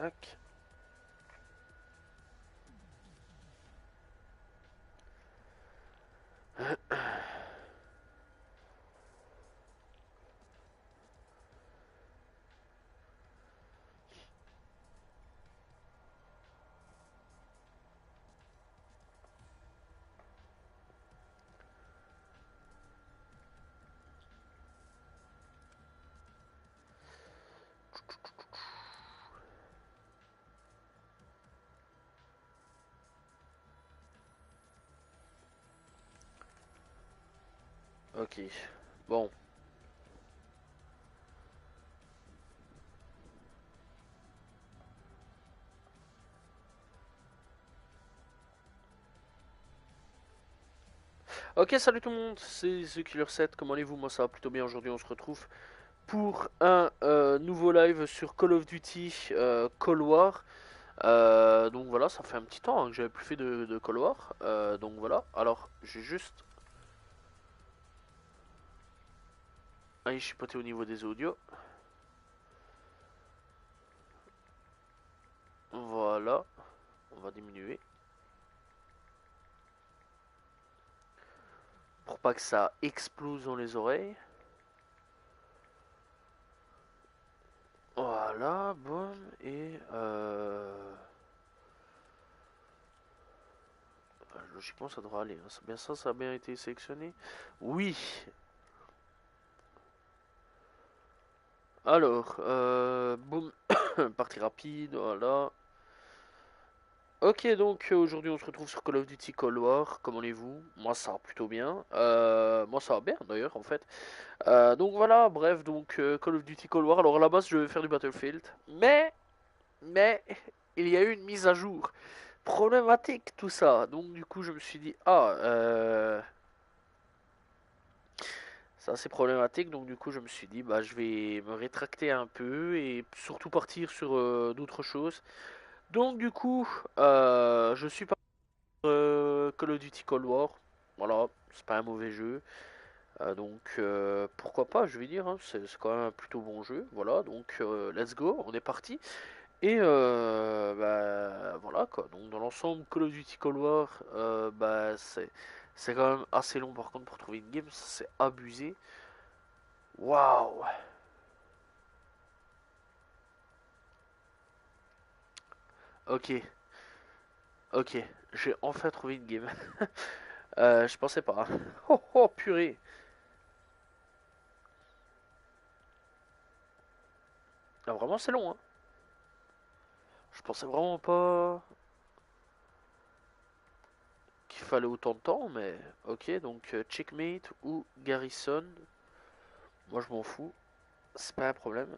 Tac. Ok. Bon. Ok, salut tout le monde, c'est The Killer 7, comment allez-vous? Moi ça va plutôt bien, aujourd'hui on se retrouve pour un nouveau live sur Call of Duty Cold War. Donc voilà, ça fait un petit temps hein, que j'avais plus fait de Cold War. Donc voilà, alors j'ai juste... Allez, chipoter au niveau des audios. Voilà, on va diminuer. Pour pas que ça explose dans les oreilles. Voilà, bon, et logiquement ça devrait aller, hein. C'est bien ça, ça a bien été sélectionné. Oui. Alors, boum, partie rapide, voilà. Ok, donc aujourd'hui on se retrouve sur Call of Duty Cold War. Comment allez-vous? Moi ça va plutôt bien. Moi ça va bien d'ailleurs en fait. Donc voilà, bref, donc Call of Duty Cold War. Alors à la base je vais faire du Battlefield, mais il y a eu une mise à jour problématique tout ça. Donc du coup je me suis dit ça c'est problématique. Donc du coup je me suis dit bah je vais me rétracter un peu et surtout partir sur d'autres choses. Donc du coup je suis parti sur Call of Duty Cold War. Voilà, c'est pas un mauvais jeu. Donc pourquoi pas, je vais dire, hein, c'est quand même un plutôt bon jeu. Voilà, donc let's go, on est parti. Et bah voilà quoi. Donc dans l'ensemble, Call of Duty Cold War, bah c'est quand même assez long par contre pour trouver une game, ça, c'est abusé. Waouh. Ok, ok, j'ai enfin trouvé une game. Je pensais pas. Oh oh purée. Ah, vraiment c'est long hein. Je pensais vraiment pas qu'il fallait autant de temps, mais ok, donc checkmate ou garrison. Moi je m'en fous, c'est pas un problème.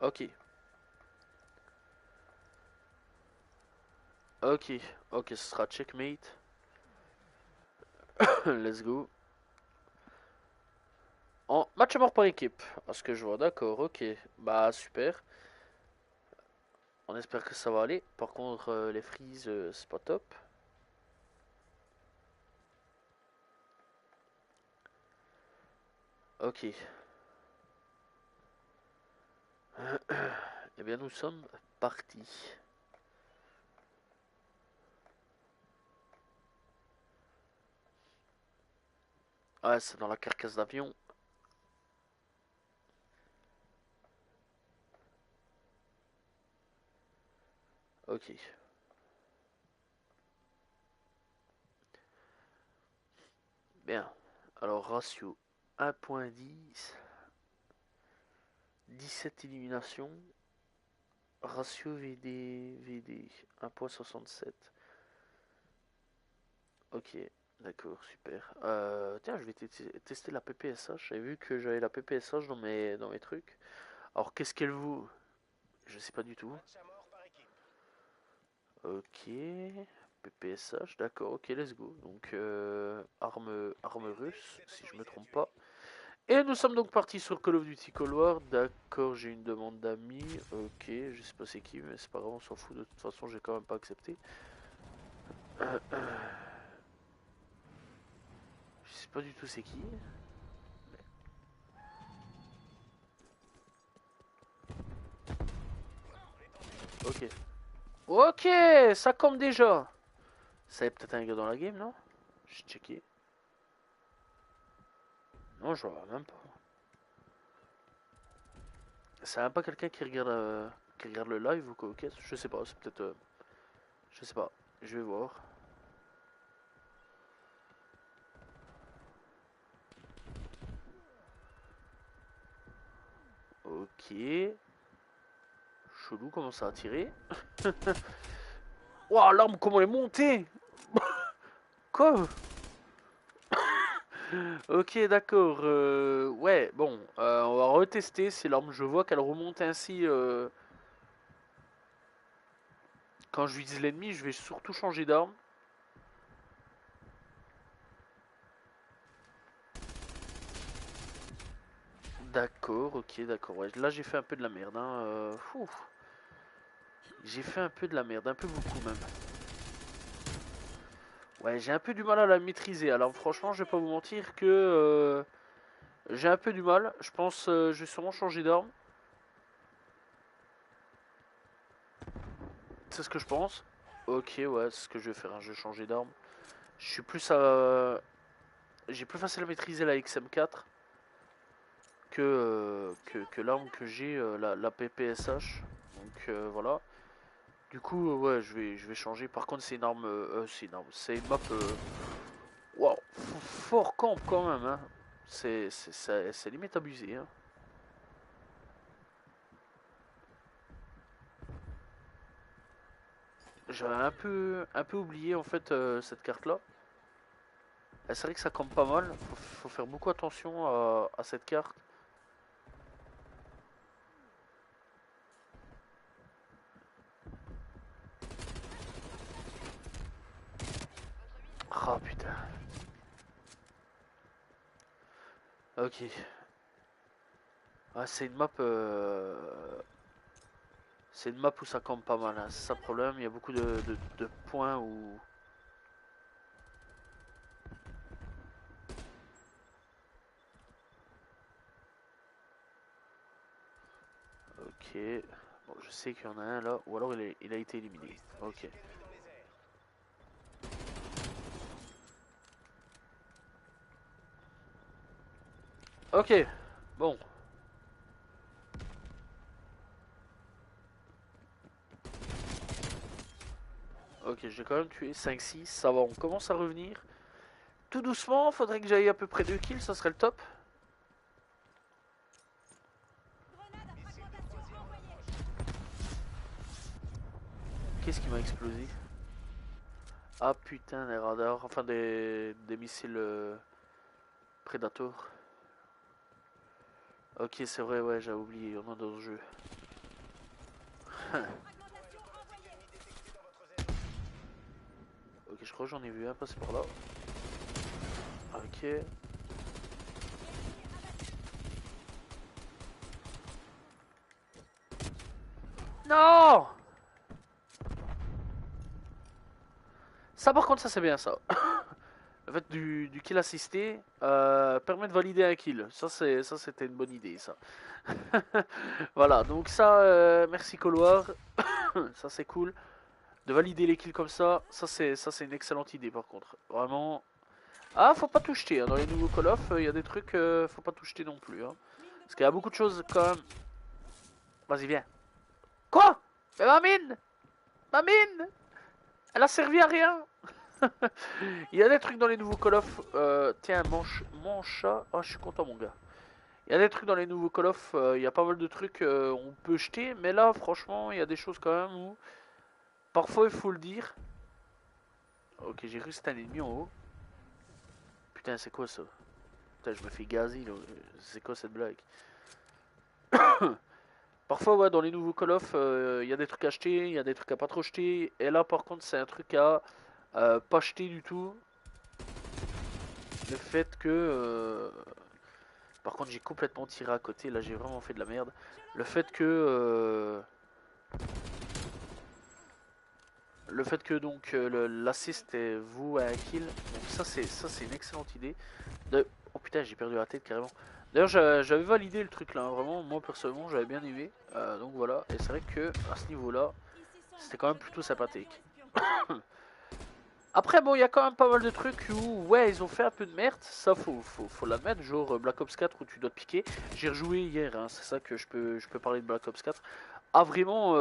Ok, ok, ok, ce sera checkmate. Let's go. En match à mort par équipe. Parce que je vois, d'accord, ok. Bah super. On espère que ça va aller. Par contre, les freezes, c'est pas top. Ok. Eh bien, nous sommes partis. Ouais, c'est dans la carcasse d'avion. Ok. Bien. Alors, ratio 1.10. 17 éliminations. Ratio VD 1.67. Ok, d'accord, super. Tiens, je vais tester la PPSH. J'avais vu que j'avais la PPSH dans mes trucs. Alors, qu'est-ce qu'elle vaut? Je sais pas du tout. Ok, PPSH, d'accord, ok, let's go. Donc, arme russe, si je me trompe pas. Et nous sommes donc partis sur Call of Duty Cold War. D'accord, j'ai une demande d'amis. Ok, je sais pas c'est qui, mais c'est pas grave, on s'en fout. De toute façon, j'ai quand même pas accepté. Je sais pas du tout c'est qui. Ok. Ok, ça comme déjà. Ça y est peut-être un gars dans la game, non? J'ai checké. Non, je vois même pas. C'est même pas quelqu'un qui regarde le live ou quoi? Ok, je sais pas, c'est peut-être... je sais pas, je vais voir. Ok. Chelou, comment ça a tiré. Waouh, l'arme, comment elle est montée. Quoi? Ok, d'accord. Ouais, bon, on va retester si l'arme, je vois qu'elle remonte ainsi. Quand je vise l'ennemi, je vais surtout changer d'arme. D'accord, ok, d'accord. Ouais, là, j'ai fait un peu de la merde. Hein. J'ai fait un peu de la merde, un peu beaucoup même. Ouais, j'ai un peu du mal à la maîtriser. Alors franchement, je vais pas vous mentir que j'ai un peu du mal. Je pense je vais sûrement changer d'arme. C'est ce que je pense. Ok, ouais, c'est ce que je vais faire. Hein. Je vais changer d'arme. Je suis plus à... J'ai plus facile à maîtriser la XM4 que l'arme que j'ai, la PPSH. Donc voilà. Du coup, ouais, je vais changer. Par contre, c'est une arme... c'est une arme. C'est une map... Waouh, fort camp quand même. Hein. C'est limite abusé. Hein. J'avais un peu oublié en fait cette carte là. C'est vrai que ça campe pas mal. Faut faire beaucoup attention à cette carte. Ah putain. Ok. Ah, c'est une map. C'est une map où ça campe pas mal. Hein. C'est ça le problème. Il y a beaucoup de points où. Ok. Bon, je sais qu'il y en a un là. Ou alors il a été éliminé. Ok. Ok. Bon. Ok, j'ai quand même tué 5-6. Ça va, on commence à revenir. Tout doucement, faudrait que j'aille à peu près 2 kills, ça serait le top. Qu'est-ce qui m'a explosé? Ah putain, des radars, enfin des missiles Predator. Ok, c'est vrai, ouais, j'avais oublié, on a dans le jeu. Ok, je crois que j'en ai vu un passer par là. Ok. Non! Ça par contre, ça c'est bien ça. Le fait du kill assisté permet de valider un kill. Ça c'était une bonne idée ça. Voilà, donc ça, merci Couloir. Ça c'est cool. De valider les kills comme ça c'est une excellente idée par contre. Vraiment. Ah, faut pas tout jeter. Hein. Dans les nouveaux Call of, il y a des trucs, faut pas tout jeter non plus. Hein. Parce qu'il y a beaucoup de choses quand même. Vas-y, viens. Quoi? Mais ma mine! Ma mine! Elle a servi à rien! Il y a des trucs dans les nouveaux Call of. Tiens, mon chat. Ah, je suis content, mon gars. Il y a des trucs dans les nouveaux Call of. Il y a pas mal de trucs on peut jeter. Mais là, franchement, il y a des choses quand même où. Parfois, il faut le dire. Ok, j'ai cru que c'était un ennemi en haut. Putain, c'est quoi ça? Putain, je me fais gazer là. C'est quoi cette blague? Parfois, ouais, dans les nouveaux Call of, il y a des trucs à acheter, il y a des trucs à pas trop jeter. Et là, par contre, c'est un truc à pas jeter du tout. Le fait que. Par contre, j'ai complètement tiré à côté. Là, j'ai vraiment fait de la merde. Le fait que. Le fait que donc l'assist vous à un kill. Donc, ça c'est une excellente idée. Oh putain, j'ai perdu la tête carrément. D'ailleurs, j'avais validé le truc là. Hein, vraiment, moi personnellement, j'avais bien aimé. Donc voilà. Et c'est vrai que à ce niveau-là. C'était quand même plutôt sympathique. Après, bon, il y a quand même pas mal de trucs où, ouais, ils ont fait un peu de merde, ça faut l'admettre, genre Black Ops 4 où tu dois te piquer. J'ai rejoué hier, hein, c'est ça que je peux parler de Black Ops 4. Ah, vraiment,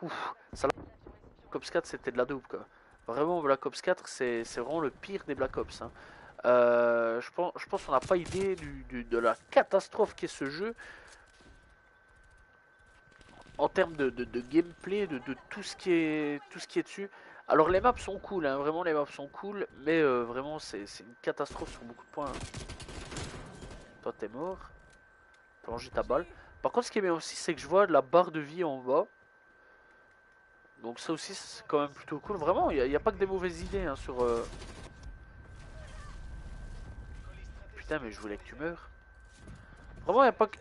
ouf, ça, Black Ops 4 c'était de la dope, quoi. Vraiment, Black Ops 4 c'est vraiment le pire des Black Ops, hein. Je pense qu'on n'a pas idée de la catastrophe qu'est ce jeu en termes de gameplay, de tout ce qui est dessus. Alors les maps sont cool, hein, vraiment les maps sont cool, mais vraiment c'est une catastrophe sur beaucoup de points. Toi t'es mort, t'as mangé ta balle. Par contre ce qui est bien aussi c'est que je vois de la barre de vie en bas. Donc ça aussi c'est quand même plutôt cool. Vraiment il n'y a pas que des mauvaises idées hein, sur... Putain mais je voulais que tu meurs. Vraiment il n'y a, pas que...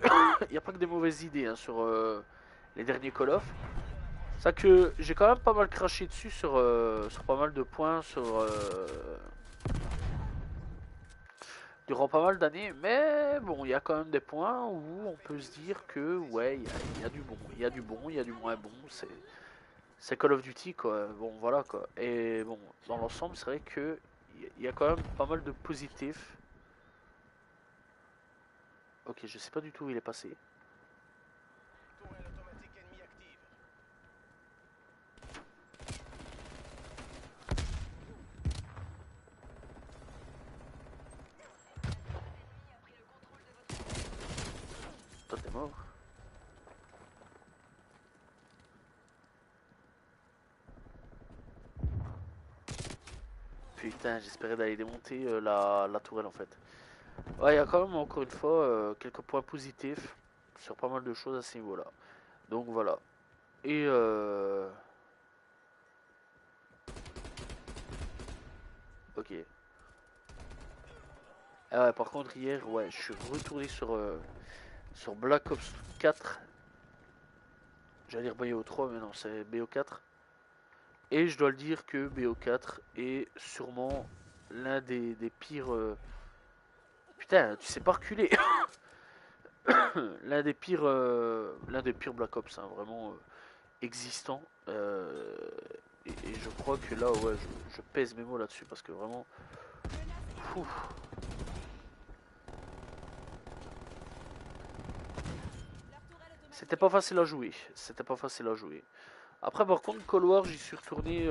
y a pas que des mauvaises idées hein, sur les derniers Call of. C'est ça que j'ai quand même pas mal craché dessus sur pas mal de points, durant pas mal d'années, mais bon, il y a quand même des points où on peut se dire que ouais, il y a du bon, il y a du bon, il y a du moins bon, c'est Call of Duty quoi, bon voilà quoi. Et bon, dans l'ensemble, c'est vrai que il y a quand même pas mal de positifs. Ok, je sais pas du tout où il est passé. Toi t'es mort. Putain, j'espérais d'aller démonter la tourelle en fait. Ouais, il y a quand même encore une fois quelques points positifs sur pas mal de choses à ce niveau-là. Donc voilà. Et ok. Ah ouais, par contre hier, ouais, je suis retourné sur Black Ops 4. J'allais dire BO3, mais non, c'est BO4. Et je dois le dire que BO4 est sûrement l'un des pires. Putain, tu sais pas reculer. l'un des pires Black Ops, hein, vraiment existant. Et je crois que là, ouais, je pèse mes mots là-dessus parce que vraiment. Ouf. C'était pas facile à jouer. C'était pas facile à jouer. Après, par contre, Cold War, j'y suis retourné.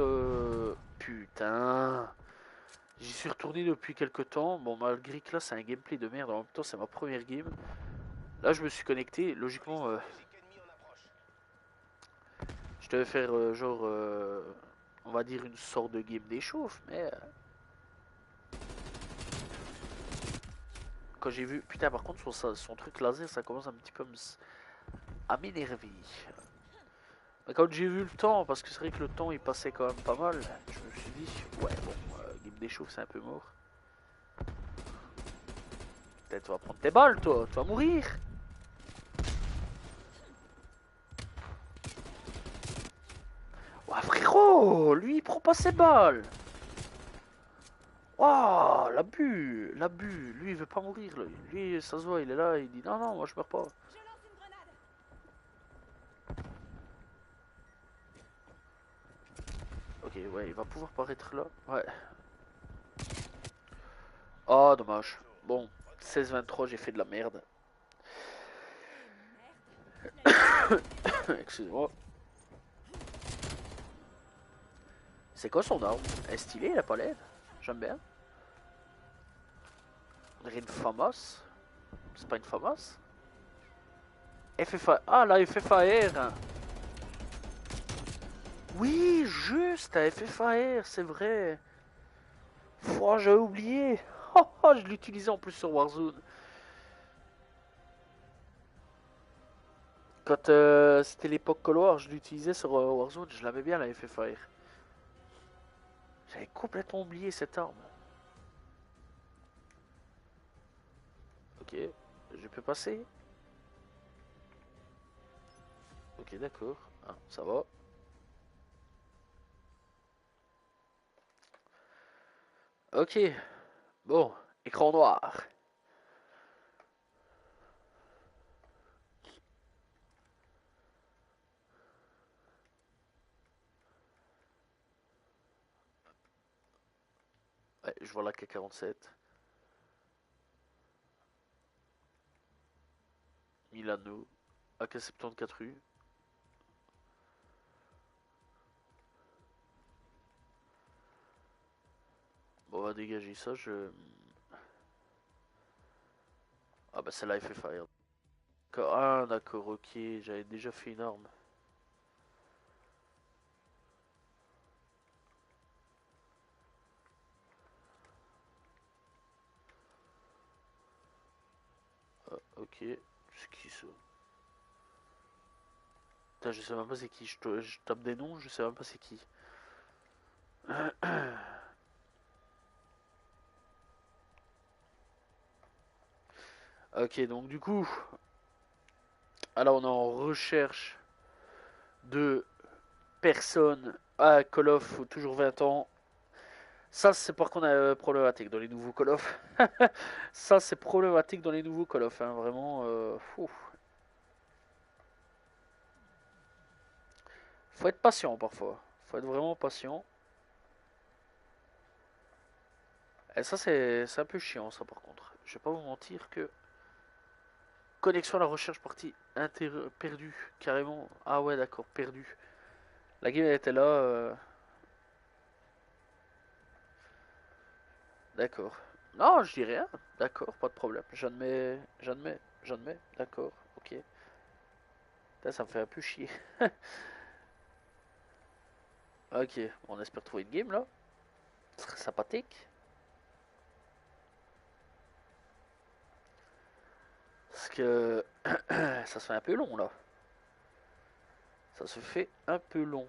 Putain. J'y suis retourné depuis quelques temps. Bon, malgré que là, c'est un gameplay de merde. En même temps, c'est ma première game. Là, je me suis connecté. Logiquement, je devais faire genre. On va dire une sorte de game d'échauffe. Mais quand j'ai vu. Putain, par contre, son truc laser, ça commence un petit peu à m'énerver. Mais quand j'ai vu le temps, parce que c'est vrai que le temps il passait quand même pas mal, je me suis dit, ouais, bon, game d'échauffe, c'est un peu mort. Peut-être tu vas prendre tes balles, toi, tu vas mourir. Ouais, frérot, lui, il prend pas ses balles. Oh, l'abus, l'abus. Lui, il veut pas mourir. Lui, ça se voit, il est là, il dit non, non, moi je meurs pas. Ok, ouais, il va pouvoir paraître là. Ouais. Oh, dommage. Bon, 16-23, j'ai fait de la merde. Excusez-moi. C'est quoi son arme? Elle est stylée, elle a pas l'air. J'aime bien. On dirait une FAMAS. C'est pas une FAMAS? FFA... Ah, la FFAR. Oui, juste, la FFAR, c'est vrai. Oh, j'avais oublié. Oh, oh, je l'utilisais en plus sur Warzone. Quand c'était l'époque Call War, je l'utilisais sur Warzone, je l'avais bien la FFAR. J'avais complètement oublié cette arme. Ok, je peux passer. Ok, d'accord. Ah, ça va. Ok, bon, écran noir. Ouais, je vois la K47. Milano. AK-74U. Bon, on va dégager ça. Ah bah celle-là, elle fait fire. Ah d'accord, ok. J'avais déjà fait une arme. Ah, ok. C'est qui ça? Putain, je sais même pas c'est qui. Je tape des noms, je sais même pas c'est qui. Ok, donc du coup, alors on est en recherche de personnes à Call of, faut toujours 20 ans. Ça, c'est par contre problématique dans les nouveaux Call of. Ça, c'est problématique dans les nouveaux Call of, hein, vraiment. Faut être patient parfois. Faut être vraiment patient. Et ça, c'est un peu chiant, ça, par contre. Je vais pas vous mentir que. Connexion à la recherche partie perdue, carrément. Ah ouais, d'accord, perdue. La game elle était là. D'accord. Non, je dis rien. D'accord, pas de problème. J'admets, j'admets, j'admets. D'accord, ok. Putain, ça me fait un peu chier. Ok, on espère trouver une game là. Ce serait sympathique. Parce que ça se fait un peu long là. Ça se fait un peu long.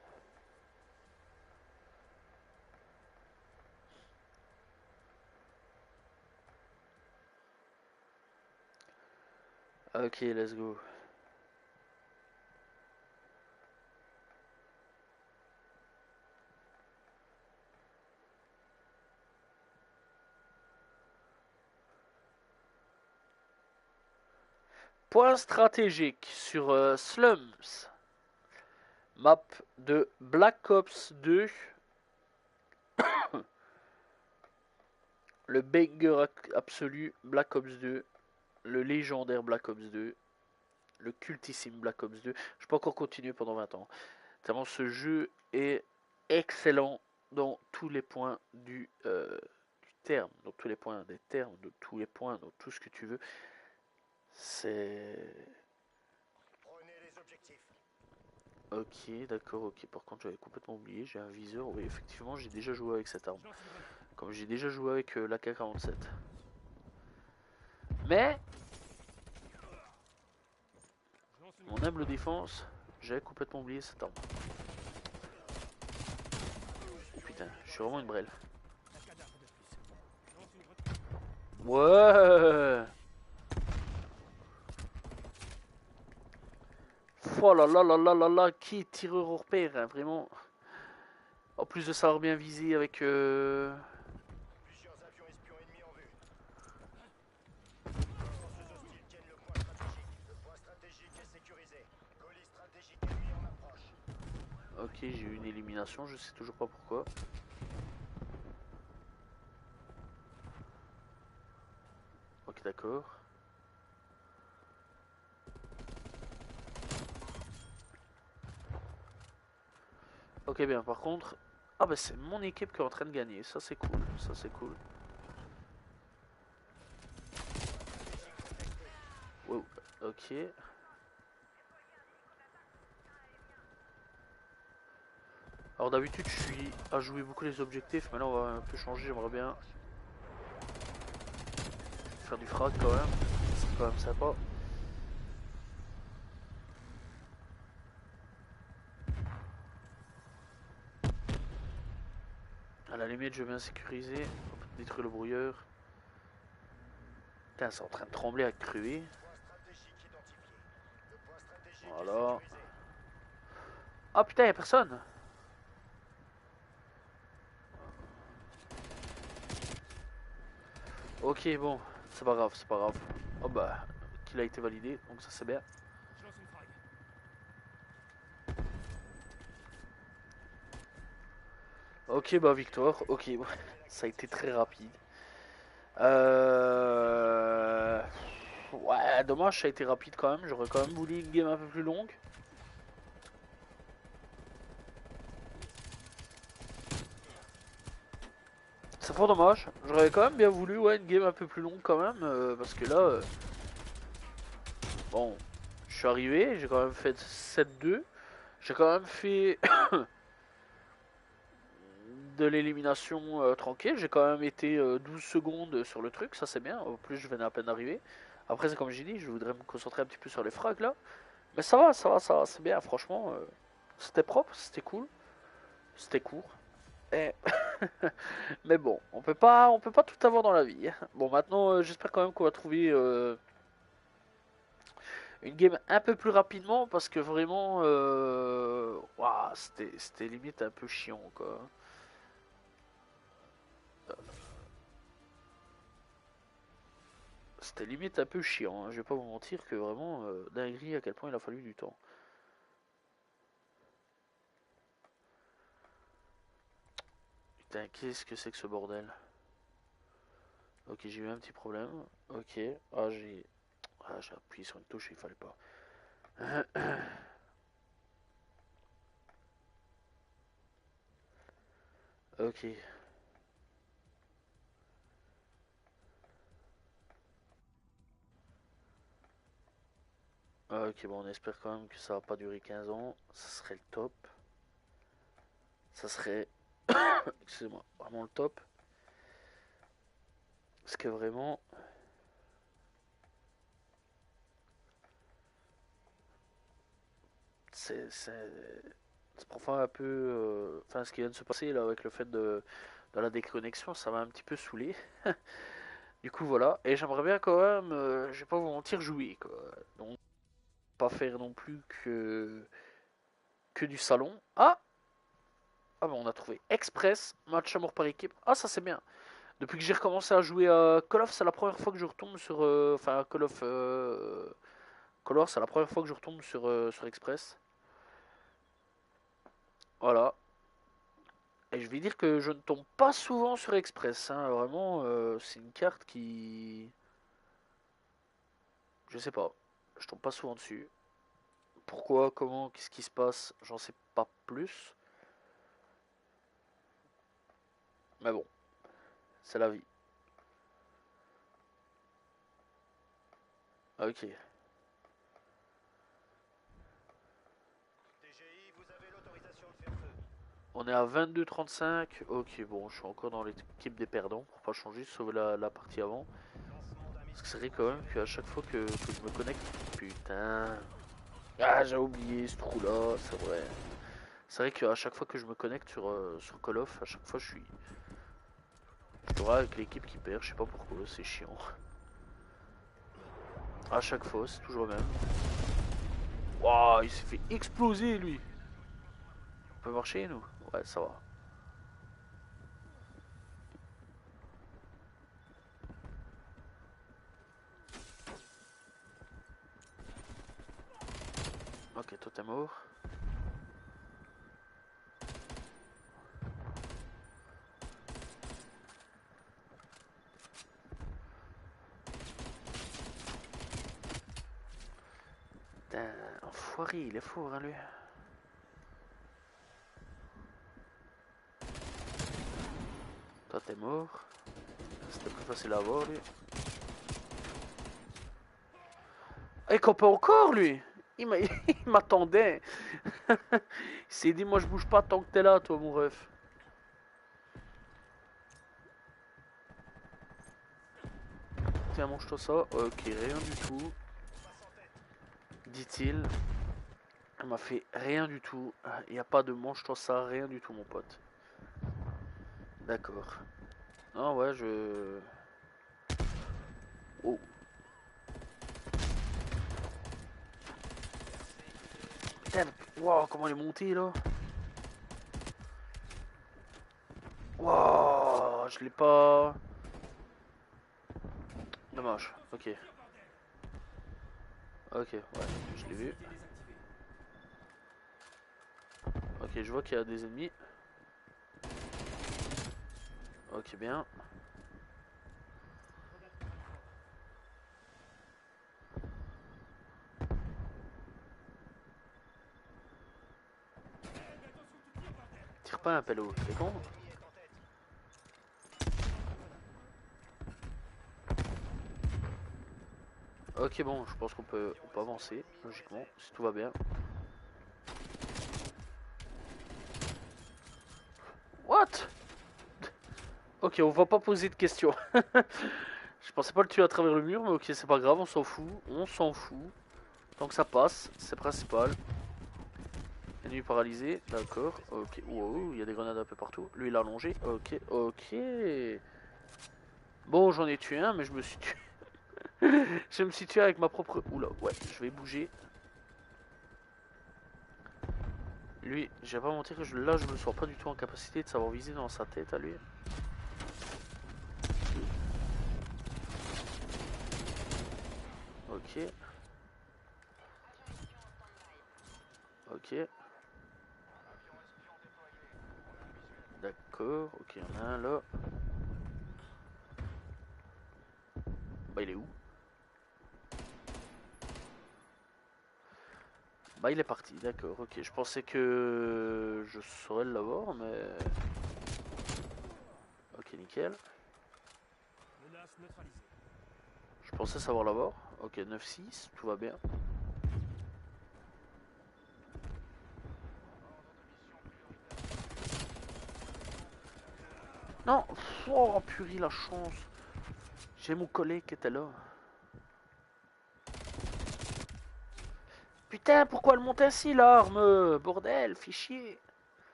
Ok, let's go. Point stratégique sur Slums. Map de Black Ops 2. Le banger absolu Black Ops 2. Le légendaire Black Ops 2. Le cultissime Black Ops 2. Je peux encore continuer pendant 20 ans. Tellement ce jeu est excellent dans tous les points du terme, dans tous les points des termes, de tous les points, dans tout ce que tu veux. C'est... Ok, d'accord, ok. Par contre, j'avais complètement oublié, j'ai un viseur. Oui, effectivement, j'ai déjà joué avec cette arme. Comme j'ai déjà joué avec l'AK-47. Mais, mon humble défense, j'avais complètement oublié cette arme. Oh putain, je suis vraiment une brêle. Ouais. Oh là là là là là là, qui est tireur au repère, hein, vraiment. En plus de savoir bien viser avec... Plusieurs avions espions ennemis en vue. Forces hostiles tiennent le point stratégique. Le point stratégique est sécurisé. Colis stratégique ennemi en approche. Ok, j'ai eu une élimination, je sais toujours pas pourquoi. Ok, d'accord. Ok, bien, par contre... Ah bah c'est mon équipe qui est en train de gagner, ça c'est cool, ça c'est cool. Wow, ok. Alors d'habitude je suis à jouer beaucoup les objectifs, mais là on va un peu changer, j'aimerais bien faire du frag quand même, c'est quand même sympa. À la limite je veux bien sécuriser, on peut détruire le brouilleur. Putain c'est en train de trembler à crever. Point stratégique identifié. Le point stratégique est Voilà. sécurisé. Ah putain y'a personne. Ok bon, c'est pas grave, c'est pas grave. Oh bah, qu'il a été validé, donc ça c'est bien. Ok, bah victoire. Ok, ça a été très rapide. Ouais, dommage, ça a été rapide quand même. J'aurais quand même voulu une game un peu plus longue. C'est fort dommage. J'aurais quand même bien voulu ouais, une game un peu plus longue quand même. Parce que là, bon, je suis arrivé, j'ai quand même fait 7-2. J'ai quand même fait de l'élimination tranquille. J'ai quand même été 12 secondes sur le truc, ça c'est bien. En plus, je venais à peine d'arriver. Après, c'est comme j'ai dit, je voudrais me concentrer un petit peu sur les frags là. Mais ça va, ça va, ça va, c'est bien, franchement. C'était propre, c'était cool, c'était court. Et... Mais bon, on peut pas tout avoir dans la vie. Bon, maintenant, j'espère quand même qu'on va trouver une game un peu plus rapidement parce que vraiment, ouah, c'était limite un peu chiant quoi. C'était limite un peu chiant, hein. Je vais pas vous mentir que vraiment, dinguerie à quel point il a fallu du temps. Putain, qu'est-ce que c'est que ce bordel? Ok, j'ai eu un petit problème. Ok, j'ai appuyé sur une touche et il fallait pas. Ok. Ok, bon, on espère quand même que ça va pas durer 15 ans. Ça serait le top. Ça serait, excusez-moi, vraiment le top. Parce que vraiment, c'est parfois un peu. Enfin, ce qui vient de se passer là avec le fait de la déconnexion, ça m'a un petit peu saoulé. Du coup, voilà. Et j'aimerais bien quand même, je vais pas vous mentir, jouer quoi. Donc, pas faire non plus que du salon. Ah, bon, on a trouvé Express, match amour par équipe. Ah, ça c'est bien. Depuis que j'ai recommencé à jouer à Call of, c'est la première fois que je retombe sur. Enfin, Call of. Color, c'est la première fois que je retombe sur Express. Voilà. Et je vais dire que je ne tombe pas souvent sur Express, hein. Vraiment, c'est une carte qui. Je sais pas. Je tombe pas souvent dessus. Pourquoi, comment, qu'est-ce qui se passe, j'en sais pas plus. Mais bon, c'est la vie. Ok. TGI, vous avez l'autorisation de faire feu. On est à 22-35. Ok, bon, je suis encore dans l'équipe des perdants pour pas changer, sauf la partie avant. Lancement d'un Parce que missile c'est vrai quand même intercepteur. qu'à chaque fois que je me connecte. Putain. Ah, j'ai oublié ce trou-là, c'est vrai. C'est vrai qu'à chaque fois que je me connecte sur Call of, à chaque fois je suis avec l'équipe qui perd, je sais pas pourquoi, c'est chiant. À chaque fois, c'est toujours le même. Waouh, il s'est fait exploser lui. On peut marcher nous? Ouais, ça va. Ok, toi t'es mort. Putain, enfoiré, il est fort hein lui. Toi t'es mort. C'était plus facile à voir lui. Ah, il campait encore lui. Il m'attendait. Il s'est dit moi je bouge pas tant que t'es là toi mon ref. Tiens mange-toi ça. Ok, rien du tout. Passe en tête. Dit-il. Elle m'a fait rien du tout. Il n'y a pas de mange-toi ça, rien du tout, mon pote. D'accord. Non, ouais, je. Oh, putain, wow, comment elle est montée là. Wow, je l'ai pas. Dommage, ok. Ok, ouais, je l'ai vu. Ok, je vois qu'il y a des ennemis. Ok, bien. Tire pas un pélo, t'es con? L'ennemi est en tête. Ok, bon, je pense on peut avancer, logiquement, si tout va bien. What? Ok, on va pas poser de questions. Je pensais pas le tuer à travers le mur, mais ok, c'est pas grave, on s'en fout. On s'en fout. Tant que ça passe, c'est principal. Ennemi paralysé, d'accord. Ok, wow, il y a des grenades un peu partout. Lui, il a allongé. Ok, ok. Bon, j'en ai tué un, mais je me suis tué. Je me suis tué avec ma propre... Oula, ouais, je vais bouger. Lui, j'ai pas menti que là, je me sens pas du tout en capacité de savoir viser dans sa tête à lui. Ok. Ok. D'accord. Ok, il y en a un là. Bah, il est où? Bah, il est parti, d'accord. Ok, je pensais que je saurais l'avoir, mais... Ok, nickel. Menace neutralisée. Je pensais savoir l'avoir. Ok, 9-6, tout va bien. Non. Oh, purée, la chance. J'ai mon collègue qui était là. Putain, pourquoi elle monte ainsi, l'arme? Bordel, fichier.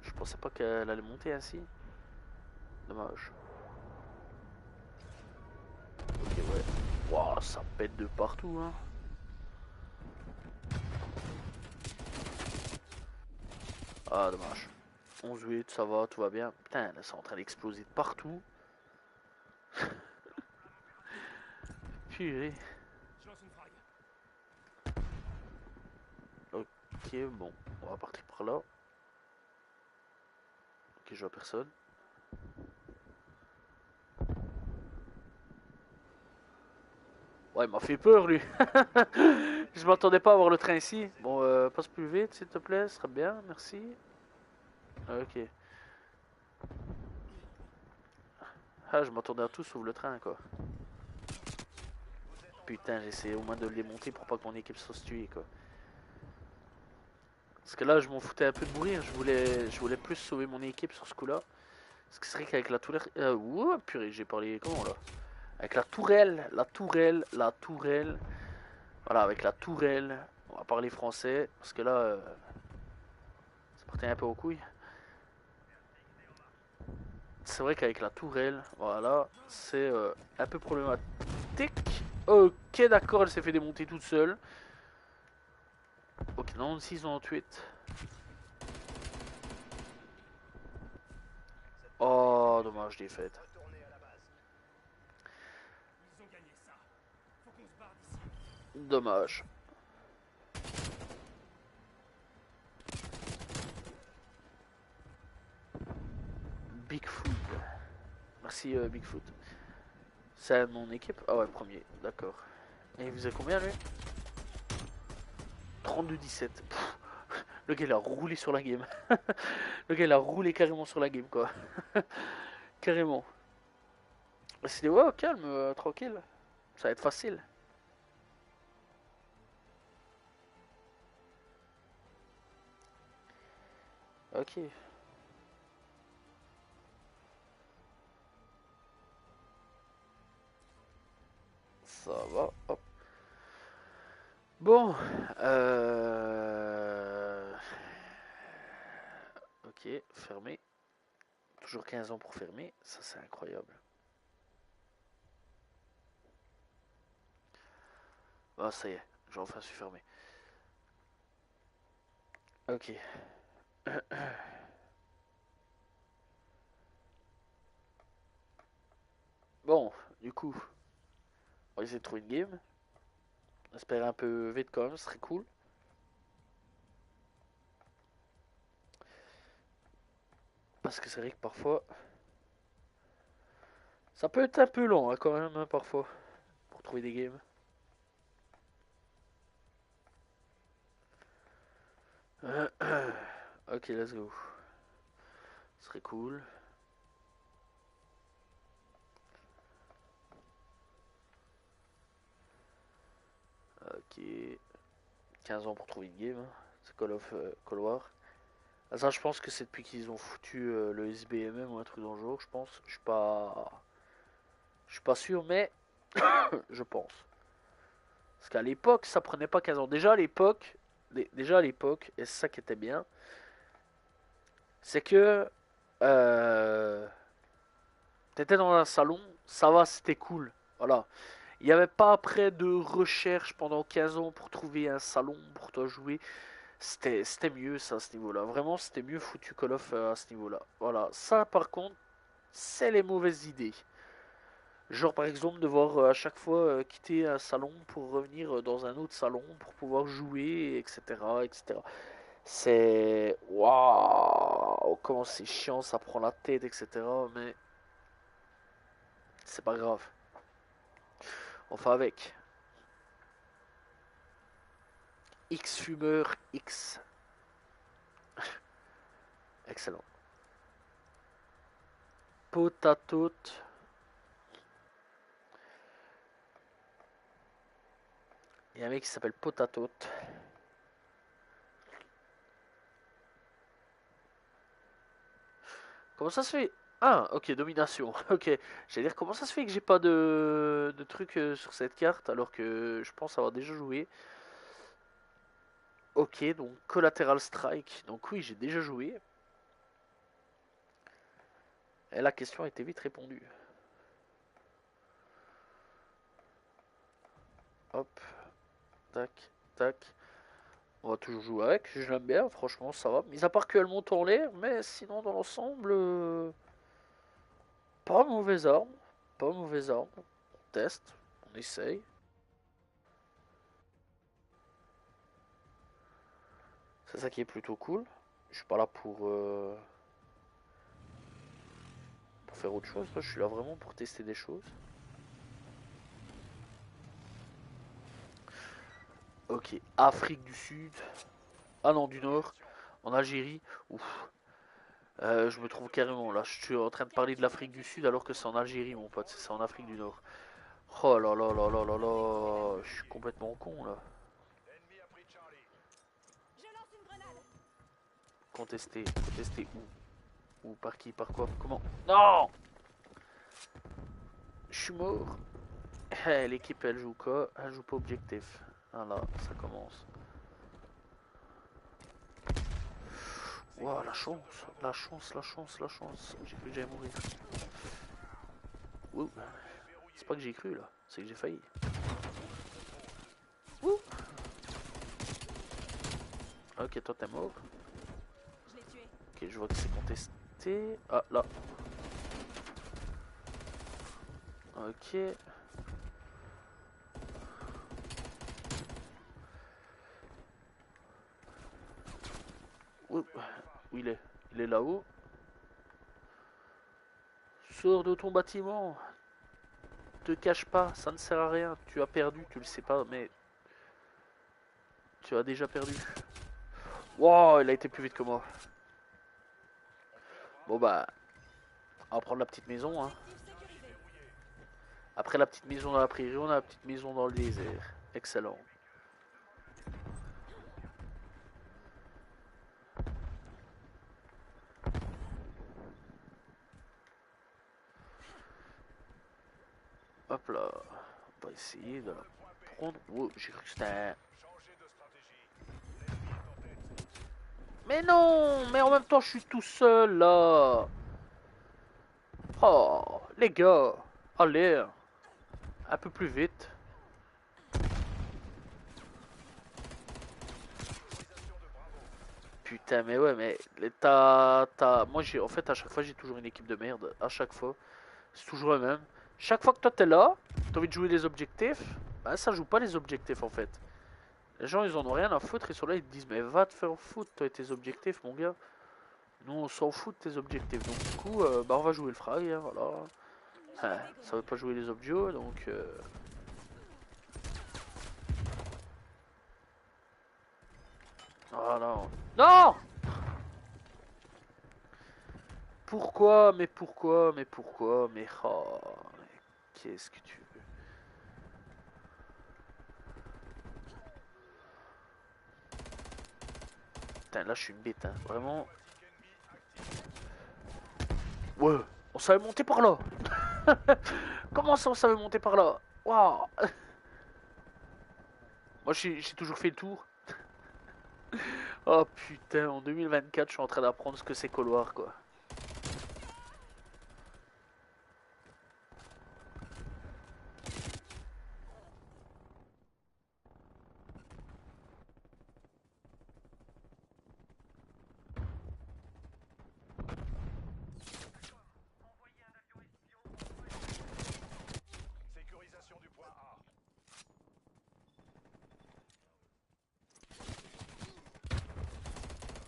Je pensais pas qu'elle allait monter ainsi. Dommage. Ok, ouais. Wow, ça pète de partout, hein. Ah, dommage. 11-8, ça va, tout va bien. Putain, là, c'est en train d'exploser de partout. Purée. Je lance une frag. Ok, bon, on va partir par là. Ok, je vois personne. Ouais, il m'a fait peur, lui. Je m'attendais pas à voir le train ici. Bon, passe plus vite, s'il te plaît, ce serait bien, merci. Ok. Ah, je m'attendais à tout sauf le train, quoi. Putain, j'essaie au moins de le démonter pour pas que mon équipe soit tuée, quoi. Parce que là, je m'en foutais un peu de mourir. Je voulais plus sauver mon équipe sur ce coup-là. Parce que c'est vrai qu'avec la tourelle... ouh, purée, j'ai parlé comment, là? Avec la tourelle, la tourelle... Voilà, avec la tourelle, on va parler français. Parce que là, ça partait un peu aux couilles. C'est vrai qu'avec la tourelle, voilà, c'est un peu problématique. Ok, d'accord, elle s'est fait démonter toute seule. Ok, 96, 98. Oh, dommage, défaite. Retournez à la base. Ils ont gagné ça. Faut qu'on se barre d'ici. Dommage. Bigfoot. Merci Bigfoot. C'est mon équipe? Ah ouais, premier, d'accord. Et il faisait combien lui? 32-17. Le gars il a roulé sur la game. Le gars il a roulé carrément sur la game quoi. Carrément. C'est des ouais, calme, tranquille. Ça va être facile. Ok. Ça va, hop. Bon. Ok, fermé. Toujours 15 ans pour fermer. Ça c'est incroyable. Ah ça y est, j'ai enfin su fermer. Ok. Bon, du coup, on va essayer de trouver une game. Espérer un peu vite quand même, ce serait cool. Parce que c'est vrai que parfois, ça peut être un peu long hein, quand même, hein, parfois, pour trouver des games. Ok, let's go. Ce serait cool. Ok. 15 ans pour trouver une game. Hein. C'est Call of Call War. Ah, ça, je pense que c'est depuis qu'ils ont foutu le SBMM ou un truc dans le genre, je pense. Je suis pas sûr, mais je pense. Parce qu'à l'époque, ça prenait pas 15 ans. Déjà à l'époque, et c'est ça qui était bien, c'est que euh, t'étais dans un salon, ça va, c'était cool. Voilà. Il n'y avait pas après de recherche pendant 15 ans pour trouver un salon pour toi jouer. C'était mieux ça à ce niveau-là. Vraiment, c'était mieux foutu Call of à ce niveau-là. Voilà. Ça, par contre, c'est les mauvaises idées. Genre, par exemple, devoir à chaque fois quitter un salon pour revenir dans un autre salon pour pouvoir jouer, etc. etc. C'est. Waouh! Comment c'est chiant, ça prend la tête, etc. Mais c'est pas grave. On fait avec. X fumeur X. Excellent. Potatote. Il y a un mec qui s'appelle Potatote. Comment ça se fait? Ah, ok, domination. Ok, j'allais dire comment ça se fait que j'ai pas de trucs sur cette carte alors que je pense avoir déjà joué. Ok, donc Collateral Strike. Donc oui, j'ai déjà joué. Et la question a été vite répondue. Hop, tac, tac. On va toujours jouer avec. Je l'aime bien, franchement, ça va. Mis à part qu'elle monte en l'air, mais sinon, dans l'ensemble, pas mauvaise arme. Pas mauvaise arme. On teste, on essaye. C'est ça qui est plutôt cool. Je suis pas là pour faire autre chose. Je suis là vraiment pour tester des choses. Ok, Afrique du Sud. Ah non, du Nord. En Algérie. Ouf. Je me trouve carrément là. Je suis en train de parler de l'Afrique du Sud alors que c'est en Algérie, mon pote. C'est en Afrique du Nord. Oh là là là là là là. Je suis complètement con là. L'ennemi a pris Charlie. Je lance une grenade. Contester. Contester où? Où? Par qui? Par quoi? Comment? Non! Je suis mort. L'équipe elle joue quoi? Elle joue pas objectif. Ah là, ça commence. Wow, la chance, la chance, la chance, la chance. J'ai cru que j'allais mourir. Ouh. C'est pas que j'ai cru là, c'est que j'ai failli. Ouh. Ok, toi t'es mort. Je l'ai tué. Ok, je vois que c'est contesté. Ah là. Ok. Ouh. Où il est? Il est là-haut. Sors de ton bâtiment. Te cache pas, ça ne sert à rien. Tu as perdu, tu le sais pas, mais tu as déjà perdu. Wow, il a été plus vite que moi. Bon bah, on va prendre la petite maison. Hein. Objectif sécurisé. Après la petite maison dans la prairie, on a la petite maison dans le désert. Excellent. Hop là. On va essayer de la prendre. Oh, j'ai cru que c'était un... Changez de stratégie. L'ennemi est en tête. Mais non! Mais en même temps, je suis tout seul là. Oh, les gars. Allez. Un peu plus vite. Utilisation de Bravo. Putain, mais ouais, mais moi, en fait, à chaque fois, j'ai toujours une équipe de merde. À chaque fois. C'est toujours le même. Chaque fois que toi t'es là, t'as envie de jouer les objectifs, bah ça joue pas les objectifs en fait. Les gens ils en ont rien à foutre, ils sont là, ils te disent mais va te faire foutre toi et tes objectifs mon gars. Nous, on s'en fout de tes objectifs. Donc, du coup, bah, on va jouer le frag, hein, voilà. Enfin, ça veut pas jouer les objos, donc... Voilà. Non! Pourquoi? Mais pourquoi? Mais pourquoi? Mais... Oh, mais qu'est-ce que tu veux? Putain, là, je suis une bête, hein. Vraiment... Ouais, on savait monter par là. Comment ça, on savait monter par là? Waouh. Moi, j'ai toujours fait le tour. Oh putain, en 2024, je suis en train d'apprendre ce que c'est couloir, quoi. Sécurisation du point A.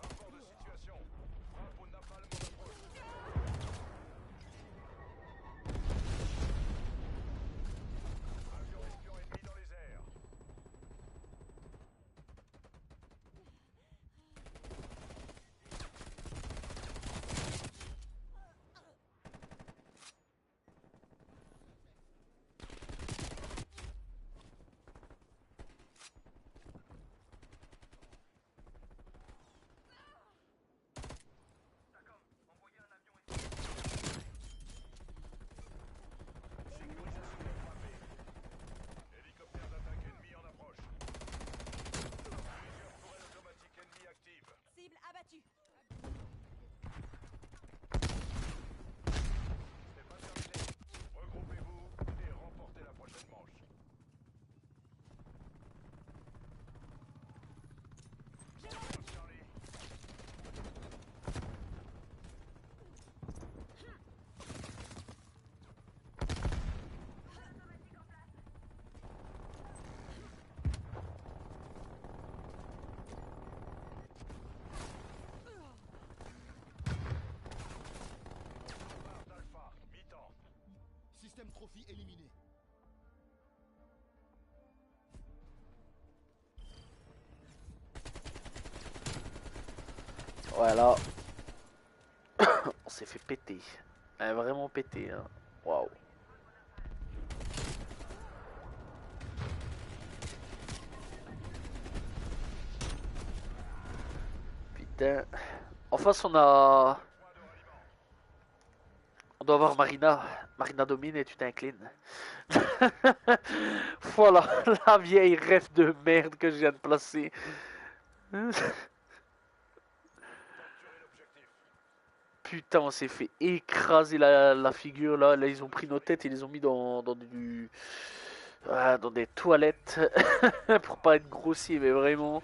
Rapport de situation. Frappe au napalm en approche. Avion espion ennemi dans les airs. Sécurisation du point B. Hélicoptère d'attaque ennemi en approche. Plusieurs tourelles automatiques ennemies actives. Cible abattue. Ce n'est pas terminé. Regroupez-vous et remportez la prochaine manche. Charlie. Barre d'Alpha, mi-temps. Système trophy éliminé. Voilà. On s'est fait péter. Vraiment péter, hein. Waouh. Putain. En face, on a... On doit avoir Marina. Marina domine et tu t'inclines. Voilà, la vieille rêve de merde que je viens de placer. Capturez l'objectif. Putain, on s'est fait écraser la figure là. Là, ils ont pris nos têtes et les ont mis dans des toilettes. Pour pas être grossier, mais vraiment.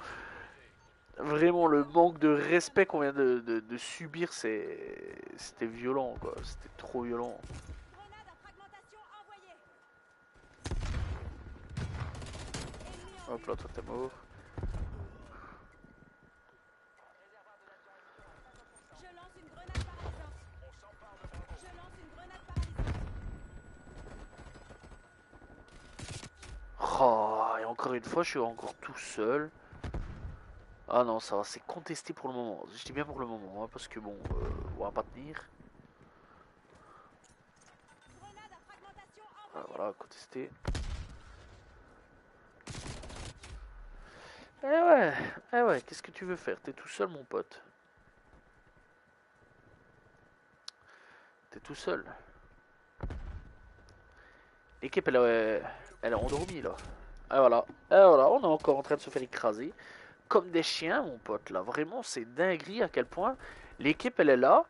Vraiment, le manque de respect qu'on vient de subir, c'était violent, quoi. C'était trop violent. Grenade à fragmentation envoyée. Ennemi en Hop là, toi t'es mort. Je lance une grenade paralysante. On s'empare de Bravo. Je lance une grenade paralysante. Oh, et encore une fois, je suis encore tout seul. Ah non, ça va, c'est contesté pour le moment. Je dis bien pour le moment, hein, parce que bon, on va pas tenir. Grenade à fragmentation Ah, envoyée. voilà, contesté. Eh ouais, qu'est-ce que tu veux faire? T'es tout seul, mon pote. T'es tout seul. L'équipe, elle est endormie, là. Et voilà, on est encore en train de se faire écraser. Comme des chiens, mon pote, là. Vraiment, c'est dinguerie à quel point l'équipe, elle est là.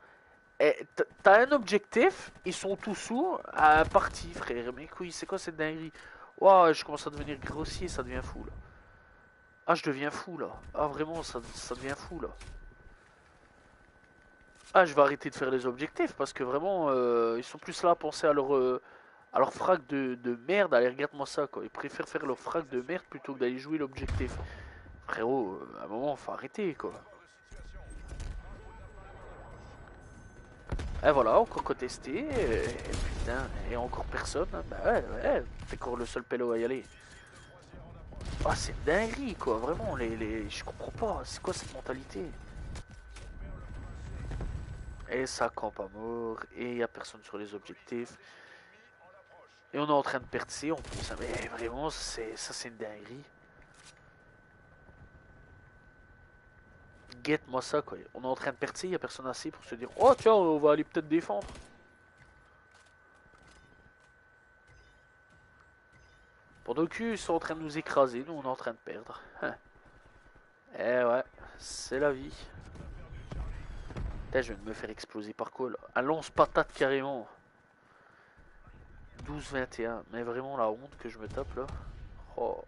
Et t'as un objectif, ils sont tous sous, parti, frère. Mais couilles, c'est quoi cette dinguerie? Waouh, je commence à devenir grossier, ça devient fou, là. Ah, je deviens fou, là. Ah, vraiment, ça devient fou, là. Ah, je vais arrêter de faire les objectifs, parce que vraiment, ils sont plus là à penser à leur frac de merde. Allez, regarde-moi ça, quoi. Ils préfèrent faire leur frac de merde plutôt que d'aller jouer l'objectif. Frérot, à un moment, faut arrêter, quoi. Rapport de situation. Frappe au napalm en approche. Et voilà, encore contesté. Et putain, et encore personne. Hein. Bah ouais, ouais, t'es encore le seul pélo à y aller. Ah, c'est une dinguerie, quoi. Vraiment, je comprends pas. C'est quoi cette mentalité? Et ça campe à mort. Et y a personne sur les objectifs. Et on est en train de perdre C en plus. Hein. Mais vraiment, c'est une dinguerie. Guette-moi ça, quoi. On est en train de perdre C, y a personne assez pour se dire oh, tiens, on va aller peut-être défendre. Pendant qu'ils sont en train de nous écraser, nous on est en train de perdre. Eh ouais, c'est la vie. Putain, je viens de me faire exploser par quoi là? Un lance-patate carrément. 12-21. Mais vraiment la honte que je me tape là. Oh.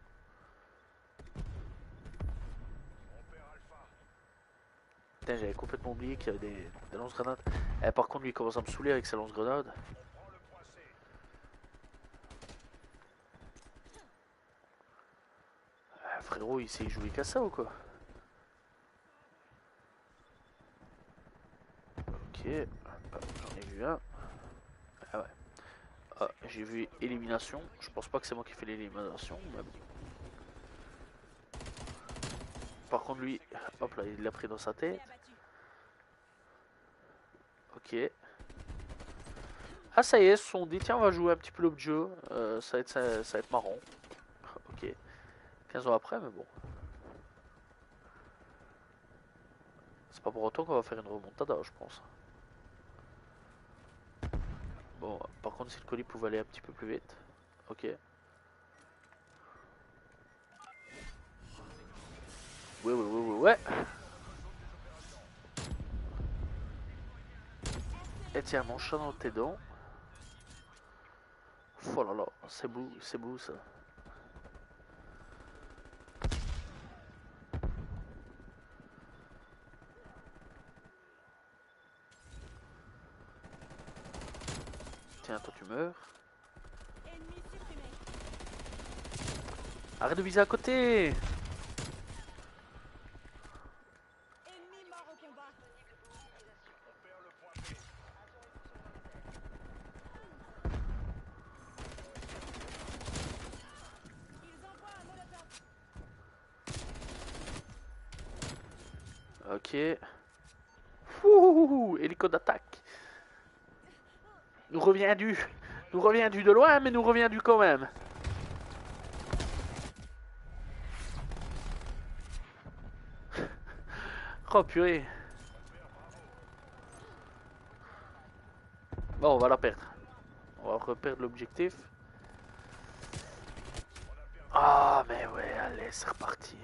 Putain, j'avais complètement oublié qu'il y avait des lance-grenades. Eh, par contre, lui il commence à me saouler avec ses lance-grenades. Frérot, il sait jouer qu'à ça ou quoi? Ok, j'en ai vu un. Ah ouais. Ah, j'ai vu élimination. Je pense pas que c'est moi qui ai fait l'élimination, mais bon. Par contre, lui, hop là, il l'a pris dans sa tête. Ok. Ah, ça y est, ils se sont dit, tiens, on va jouer un petit peu l'objet. Ça va être marrant. Ok. 15 ans après, mais bon. C'est pas pour autant qu'on va faire une remontada, je pense. Bon, par contre, si le colis pouvait aller un petit peu plus vite. Ok. Ouais. Et tiens, mon chat dans tes dents. Oh là là, c'est beau ça. Tiens, toi tu meurs. Ennemi supprimé. Arrête de viser à côté. Ennemi mort au combat. Ils envoient un molotov. Ok. Ouh, hélico d'attaque. Nous revient du de loin, mais nous revient du quand même. Oh purée. Bon, on va la perdre. On va reperdre l'objectif. Ah, mais ouais, allez, c'est reparti.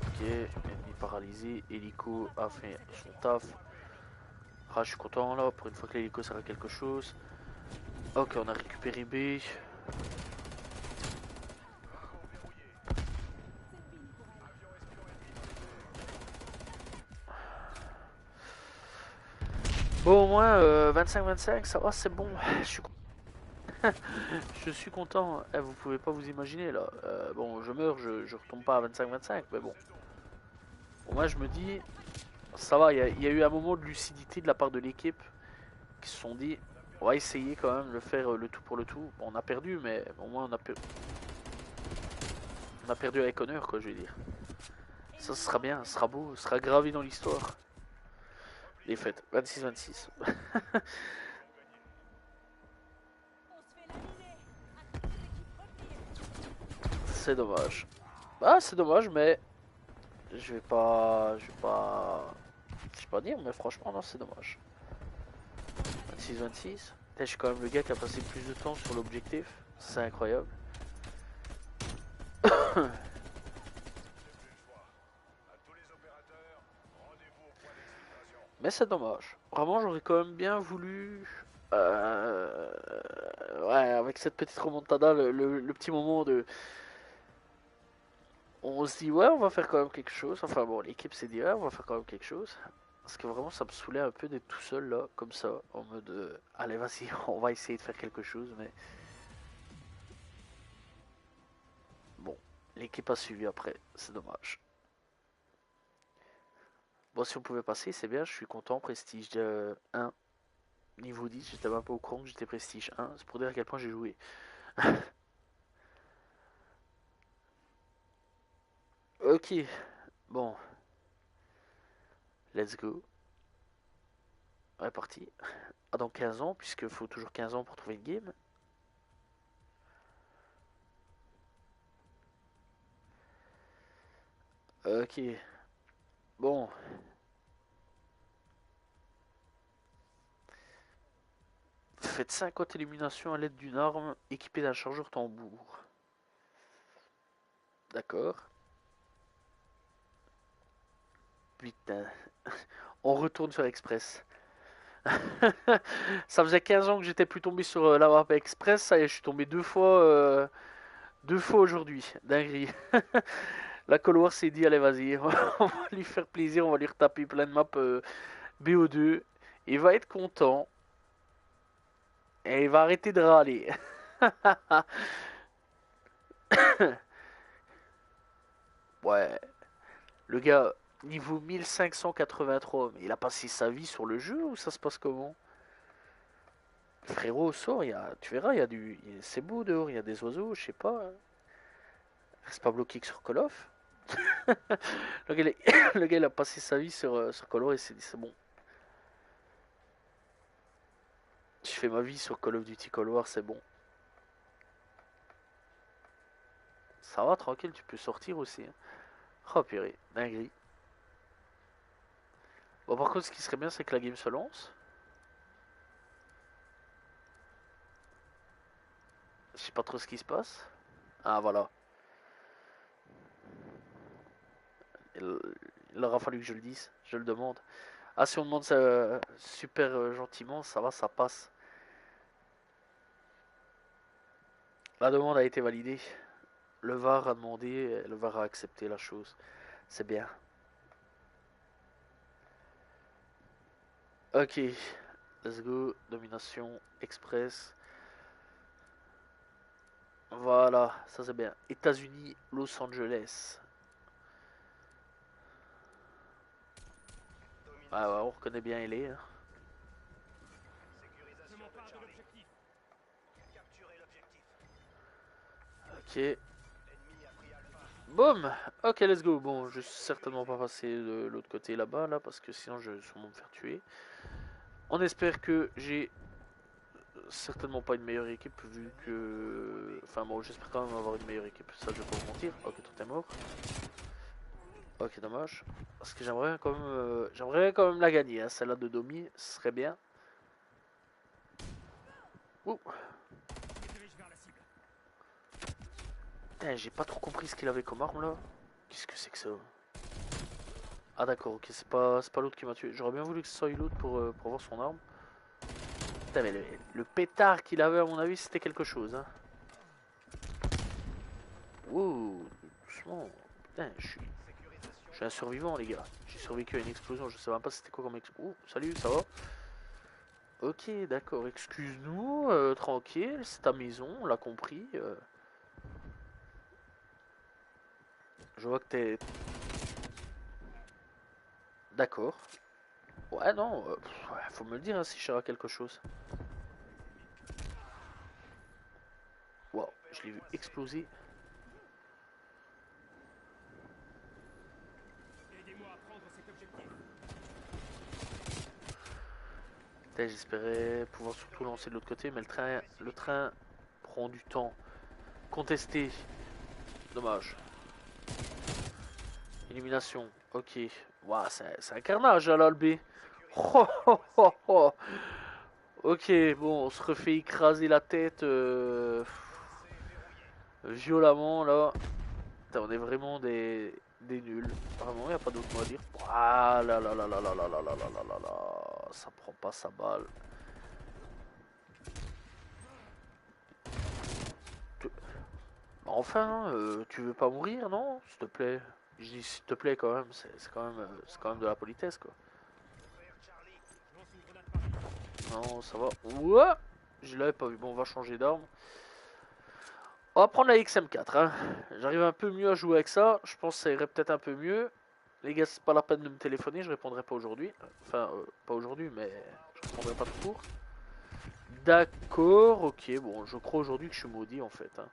Ok, ennemi paralysé. Hélico a fait son taf. Ah, je suis content là. Pour une fois que l'hélico sert à quelque chose. Ok, on a récupéré B. Bon, au moins 25-25, ça va, c'est bon. Je suis Je suis content. Eh, vous pouvez pas vous imaginer là. Bon, je meurs, je retombe pas à 25-25, mais bon. Au moins, je me dis, ça va. Il y a eu un moment de lucidité de la part de l'équipe qui se sont dit, on va essayer quand même de faire le tout pour le tout. Bon, on a perdu, mais au moins on a perdu avec honneur, quoi, je veux dire. Ça, ce sera bien, ce sera beau, ce sera gravé dans l'histoire. Les fêtes, 26-26. On se fait laminer. À toutes les équipes repliées. C'est dommage. Ah, c'est dommage, mais je vais pas dire, mais franchement, non, c'est dommage. 26-26. Je suis quand même le gars qui a passé plus de temps sur l'objectif. C'est incroyable. Mais c'est dommage. Vraiment, j'aurais quand même bien voulu. euh, Ouais, avec cette petite remontada, le petit moment de. On se dit, ouais, on va faire quand même quelque chose. Enfin bon, l'équipe s'est dit, ouais, on va faire quand même quelque chose. Parce que vraiment, ça me saoulait un peu d'être tout seul là, comme ça, en mode, allez, vas-y, on va essayer de faire quelque chose. Mais bon, l'équipe a suivi après, c'est dommage. Bon, si on pouvait passer, c'est bien, je suis content. Prestige 1, niveau 10. J'étais même pas au courant que j'étais prestige 1. C'est pour dire à quel point j'ai joué. Ok, bon, let's go. Ouais, parti. Ah, dans 15 ans, puisque faut toujours 15 ans pour trouver une game. Ok, bon. Faites 50 éliminations à l'aide d'une arme équipée d'un chargeur tambour. D'accord. Putain. On retourne sur Express. Ça faisait 15 ans que j'étais plus tombé sur la map Express. Ça y est, je suis tombé deux fois aujourd'hui. Dinguerie. La Cold War s'est dit, allez vas-y, on va lui faire plaisir, on va lui retaper plein de maps BO2. Il va être content. Et il va arrêter de râler. Ouais, le gars, niveau 1583, mais il a passé sa vie sur le jeu ou ça se passe comment? Frérot, sort, tu verras, il y a c'est beau dehors, il y a des oiseaux, je sais pas, hein. Reste pas bloqué que sur Call of. Le gars, le gars, il a passé sa vie sur Call of et s'est dit, c'est bon. Je fais ma vie sur Call of Duty Cold War, c'est bon. Ça va, tranquille, tu peux sortir aussi, hein. Oh purée, dinguerie. Bon, par contre, ce qui serait bien, c'est que la game se lance. Je sais pas trop ce qui se passe. Ah, voilà. Il, il aura fallu que je le dise, je le demande. Ah, si on demande ça super gentiment, ça va, ça passe. La demande a été validée. Le VAR a demandé, le VAR a accepté la chose. C'est bien. Ok, let's go. Domination express. Voilà, ça c'est bien. États-Unis, Los Angeles. Ah ouais, on reconnaît bien LA, hein. Sécurisation de Charlie. Capturez l'objectif. Ok. Ennemi a pris Alpha. Boum. Ok, let's go. Bon, je suis certainement pas passé de l'autre côté là-bas, là, parce que sinon je vais sûrement me faire tuer. On espère que j'ai certainement pas une meilleure équipe vu que... Enfin bon, j'espère quand même avoir une meilleure équipe, ça je vais pas vous mentir. Ok, tout est mort. Ok, dommage. Parce que j'aimerais quand même la gagner, hein. Celle-là de Domi, ce serait bien. Ouh. Putain, j'ai pas trop compris ce qu'il avait comme arme là. Qu'est-ce que c'est que ça? Ah d'accord, ok, c'est pas l'autre qui m'a tué. J'aurais bien voulu que ce soit l'autre pour voir son arme. Putain, mais le pétard qu'il avait à mon avis c'était quelque chose, hein. Wow, doucement. Putain, je suis un survivant les gars. J'ai survécu à une explosion, je sais même pas c'était quoi comme explosion. Oh, salut, ça va? Ok, d'accord, excuse-nous, tranquille, c'est ta maison, on l'a compris. Je vois que t'es... D'accord. Ouais, non, ouais, faut me le dire hein, si je sers à quelque chose. Wow, je l'ai vu exploser. Aidez-moi à prendre cet objectif. Putain, j'espérais pouvoir surtout lancer de l'autre côté, mais le train prend du temps. Contesté. Dommage. Élimination. Ok. Waouh, c'est un carnage à l'Alb. Oh, oh, oh, oh. Ok, bon, on se refait écraser la tête violemment là. Putain, on est vraiment des nuls. Vraiment, il a pas d'autre mot à dire. Ah là là là là là là là là là là là là. Ça prend pas sa balle. Enfin, tu veux pas mourir, non? S'il te plaît. Je dis s'il te plaît quand même, c'est quand même de la politesse quoi. Ouvrir Charlie. Je lance une grenade par ici. Non, ça va. Ouah, je l'avais pas vu. Bon, on va changer d'arme. On va prendre la XM4, hein. J'arrive un peu mieux à jouer avec ça. Je pense que ça irait peut-être un peu mieux. Les gars, c'est pas la peine de me téléphoner, je répondrai pas aujourd'hui. Enfin, pas aujourd'hui, mais je répondrai pas tout court. D'accord, ok, bon, je crois aujourd'hui que je suis maudit en fait. Hein.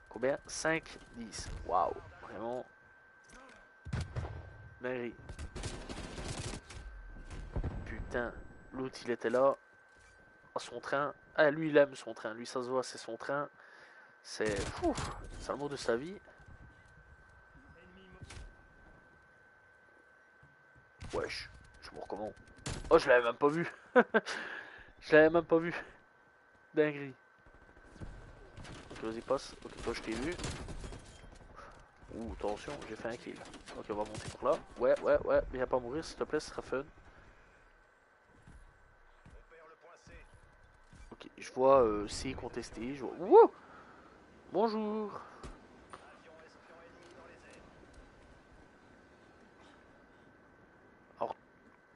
Combien? 5, 10. Waouh, vraiment. Dinguerie. Putain, l'autre il était là. À son train. Ah, lui il aime son train, lui ça se voit, c'est son train. C'est. C'est l'amour de sa vie. Wesh, je me recommande. Oh, je l'avais même pas vu. Je l'avais même pas vu. Dinguerie. Ok, vas-y, passe. Ok, toi, je t'ai vu. Ouh, attention, j'ai fait un kill. Ok, on va monter par là. Ouais, ouais, ouais. Viens pas mourir, s'il te plaît, ce sera fun. On perd le point C. Ok, je vois C contesté. Je vois. Wouh! Bonjour. Avion espion ennemi dans les airs. Alors,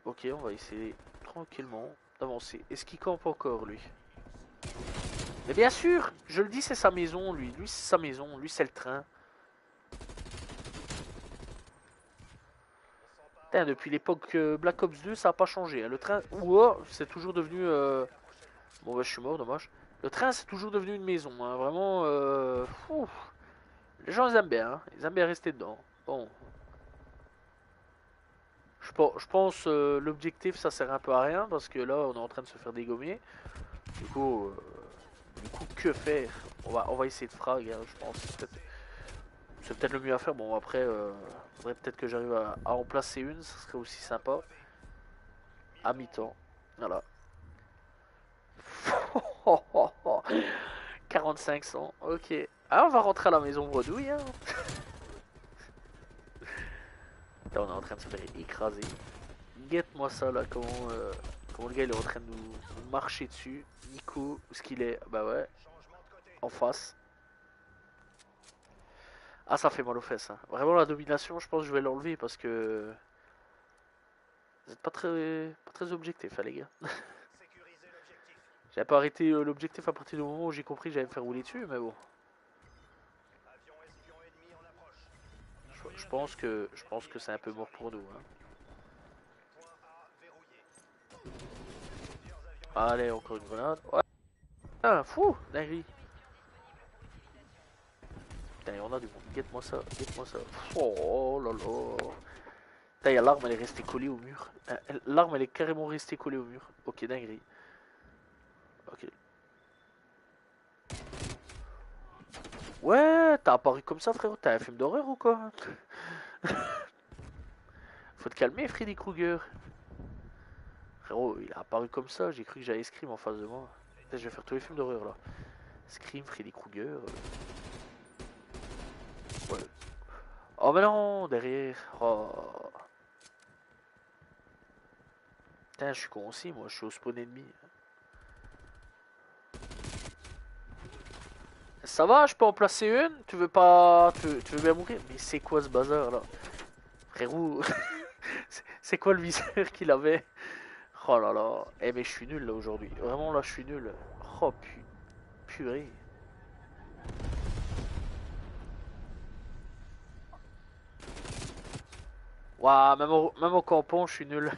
ok, on va essayer tranquillement d'avancer. Est-ce qu'il campe encore, lui? Mais bien sûr, je le dis, c'est sa maison, lui. Lui, c'est sa maison. Lui, c'est le train. Putain, depuis l'époque Black Ops 2, ça a pas changé. Hein. Le train, ouah, c'est toujours devenu. Bon, bah, je suis mort, dommage. Le train, c'est toujours devenu une maison. Hein. Vraiment. Les gens, ils aiment bien. Hein. Ils aiment bien rester dedans. Bon. Je pense l'objectif, ça sert un peu à rien. Parce que là, on est en train de se faire dégommer. Du coup, que faire? On va essayer de frag, hein, je pense. C'est peut-être le mieux à faire. Bon, après, faudrait peut-être que j'arrive à en placer une. Ça serait aussi sympa. À mi-temps. Voilà. 4500, ok. Ah, on va rentrer à la maison bredouille. Hein. Là, on est en train de se faire écraser. Guette-moi ça là, comment le gars il est en train de nous marcher dessus. Nico, où est-ce qu'il est? Bah ouais, Changement de côté. en face. Ah, ça fait mal aux fesses. Hein. Vraiment, la domination, je pense que je vais l'enlever parce que vous êtes pas très objectif, hein, les gars. Sécuriser l'objectif. J'avais pas arrêté l'objectif à partir du moment où j'ai compris que j'allais me faire rouler dessus, mais bon. Avion espion ennemi en approche. Je pense que c'est un peu mort pour nous. Hein. Point A verrouillé. Plusieurs avions Allez, encore une grenade. Ouais. Ah, fou, dinguerie. Putain, il y en a du monde. Guette-moi ça, guette-moi ça. Oh là là. Putain, l'arme, elle est restée collée au mur. L'arme, elle est carrément restée collée au mur. Ok, dinguerie. Ok. Ouais, t'as apparu comme ça, frérot. T'as un film d'horreur ou quoi? Faut te calmer, Freddy Krueger. Frérot, il a apparu comme ça. J'ai cru que j'avais Scream en face de moi. Putain, je vais faire tous les films d'horreur là. Scream, Freddy Krueger. Ouais. Oh, mais non, derrière. Oh. Putain, je suis con aussi, moi. Je suis au spawn ennemi. Ça va, je peux en placer une? Tu veux pas. Tu veux bien mourir? Mais c'est quoi ce bazar là? Frérot, c'est quoi le viseur qu'il avait? Oh là là. Eh, mais je suis nul là aujourd'hui. Vraiment là, je suis nul. Oh purée. Waouh, même au campon, je suis nul.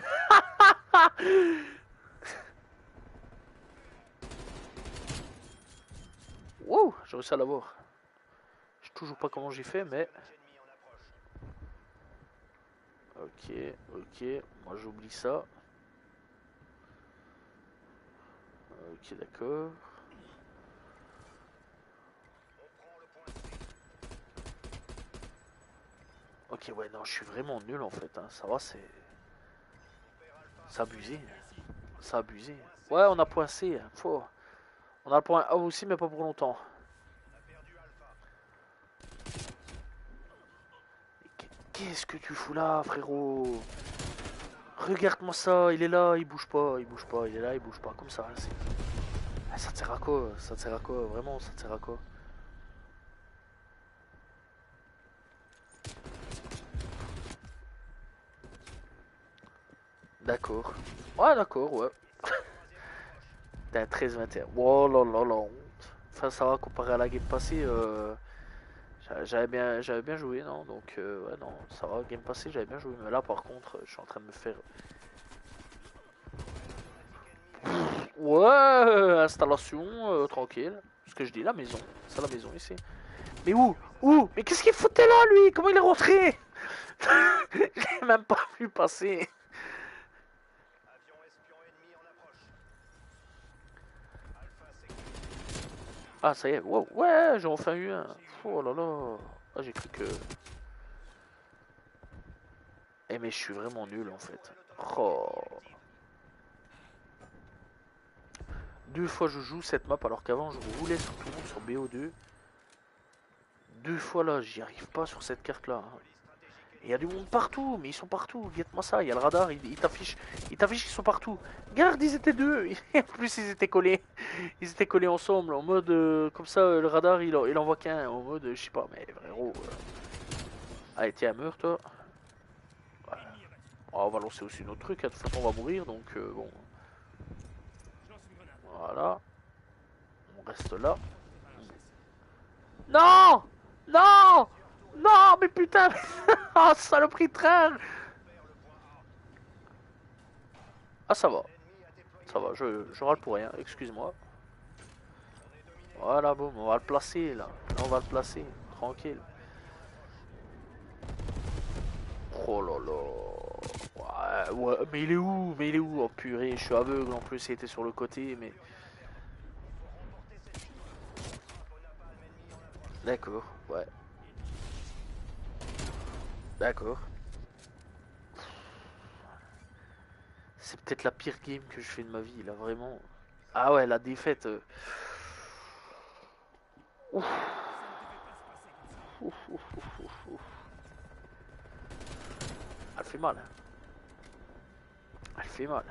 Wow, j'ai réussi à l'avoir. Je sais toujours pas comment j'ai fait, mais. ennemi en approche. Ok, ok. Moi j'oublie ça. Ok, d'accord. On prend le point C. Ok, ouais, non, je suis vraiment nul en fait. Hein. Ça va, c'est. On perd Alpha. C'est abusé. C'est abusé. Ouais, on a point C. Faut. On a le point A aussi, mais pas pour longtemps. On a perdu Alpha. Qu'est-ce que tu fous là, frérot? Regarde-moi ça, il est là, il bouge pas, il bouge pas, il est là, il bouge pas, comme ça. Ah, ça te sert à quoi? Ça te sert à quoi? Vraiment, ça te sert à quoi? D'accord. Ouais, d'accord, ouais. T'es un 13-21. Oh là là la honte. Enfin, ça va comparé à la game passée. J'ai j'avais bien joué, non? Donc, ouais, non, ça va, game passé, j'avais bien joué. Mais là, par contre, je suis en train de me faire. Ouais, installation, tranquille. Ce que je dis, la maison. C'est la maison ici. Mais où? Où? Mais qu'est-ce qu'il foutait là, lui? Comment il est rentré? Je l'ai même pas vu passer. Avion espion ennemi en approche. Alpha sécurisé. Ah, ça y est. Wow, ouais, j'ai enfin eu un. Oh là là. Ah, j'ai cru que. Eh, mais je suis vraiment nul en fait. Oh. Deux fois je joue cette map alors qu'avant je roulais sur tout le monde sur BO2. Deux fois là, j'y arrive pas sur cette carte là. Il y a du monde partout, mais ils sont partout. Guette-moi ça, il y a le radar, il t'affiche. Il t'affiche qu'ils sont partout. Regarde, ils étaient deux. En plus, ils étaient collés. Ils étaient collés ensemble. En mode. Comme ça, le radar, il envoie qu'un. En mode. Je sais pas, mais frérot. Allez, tiens, meurs toi. Ouais. Oh, on va lancer aussi notre truc. Hein. De toute façon, on va mourir. Donc, bon. Voilà. On reste là. Non! Non! Non, mais putain! Ah, saloperie de train! Ah, ça va. Ça va, je râle pour rien, excuse-moi. Voilà, boum, on va le placer là. Là, on va le placer, tranquille. Oh là là. Ouais, ouais, mais il est où? Mais il est où? Oh purée, je suis aveugle en plus, il était sur le côté, mais. D'accord, ouais. D'accord. C'est peut-être la pire game que je fais de ma vie, là, vraiment. Ah ouais, la défaite. Ouf, ouf, ouf, ouf, ouf, ouf. Elle fait mal. Hein. Elle fait mal.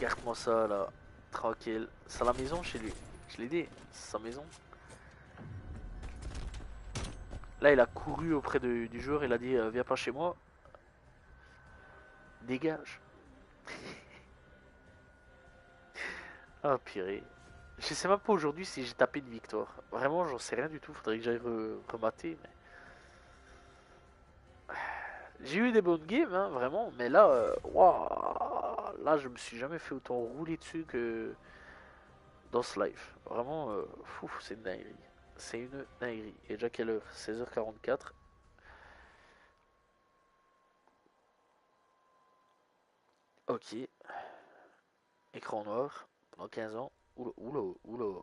Garde-moi ça là, tranquille. C'est la maison chez lui. Je l'ai dit, c'est sa maison. Là, il a couru auprès du joueur, il a dit viens pas chez moi. Dégage. Ah, purée. Je sais même pas aujourd'hui si j'ai tapé une victoire. Vraiment, j'en sais rien du tout. Faudrait que j'aille remater. Mais... J'ai eu des bonnes games, hein, vraiment. Mais là, waouh, là, je me suis jamais fait autant rouler dessus que dans ce live. Vraiment, c'est une dinguerie. C'est une dinguerie. Et déjà quelle heure? 16h44. Ok. Écran noir. Pendant 15 ans. Oula, oula, oula.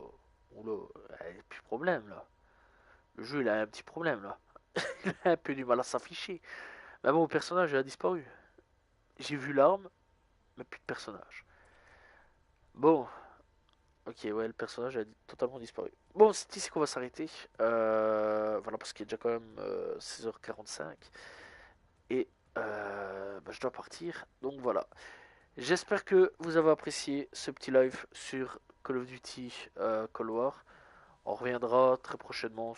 Oula. Plus de problème là. Le jeu il a un petit problème là. Il a un peu du mal à s'afficher. Mais bon, le personnage il a disparu. J'ai vu l'arme, mais plus de personnage. Bon, ok, ouais, le personnage a totalement disparu. Bon, c'est ici qu'on va s'arrêter. Voilà, parce qu'il est déjà quand même 16h45. Et bah, je dois partir. Donc voilà. J'espère que vous avez apprécié ce petit live sur Call of Duty Cold War. On reviendra très prochainement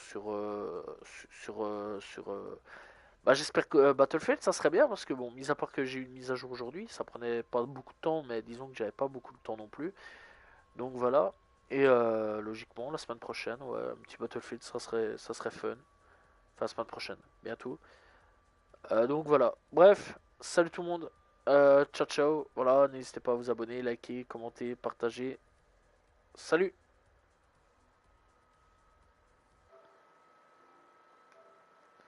bah, j'espère que Battlefield ça serait bien parce que bon, mis à part que j'ai eu une mise à jour aujourd'hui, ça prenait pas beaucoup de temps, mais disons que j'avais pas beaucoup de temps non plus. Donc voilà. Et logiquement, la semaine prochaine, ouais, un petit Battlefield, ça serait fun. Enfin, la semaine prochaine, bientôt. Donc voilà. Bref, salut tout le monde. Ciao ciao. Voilà, n'hésitez pas à vous abonner, liker, commenter, partager. Salut!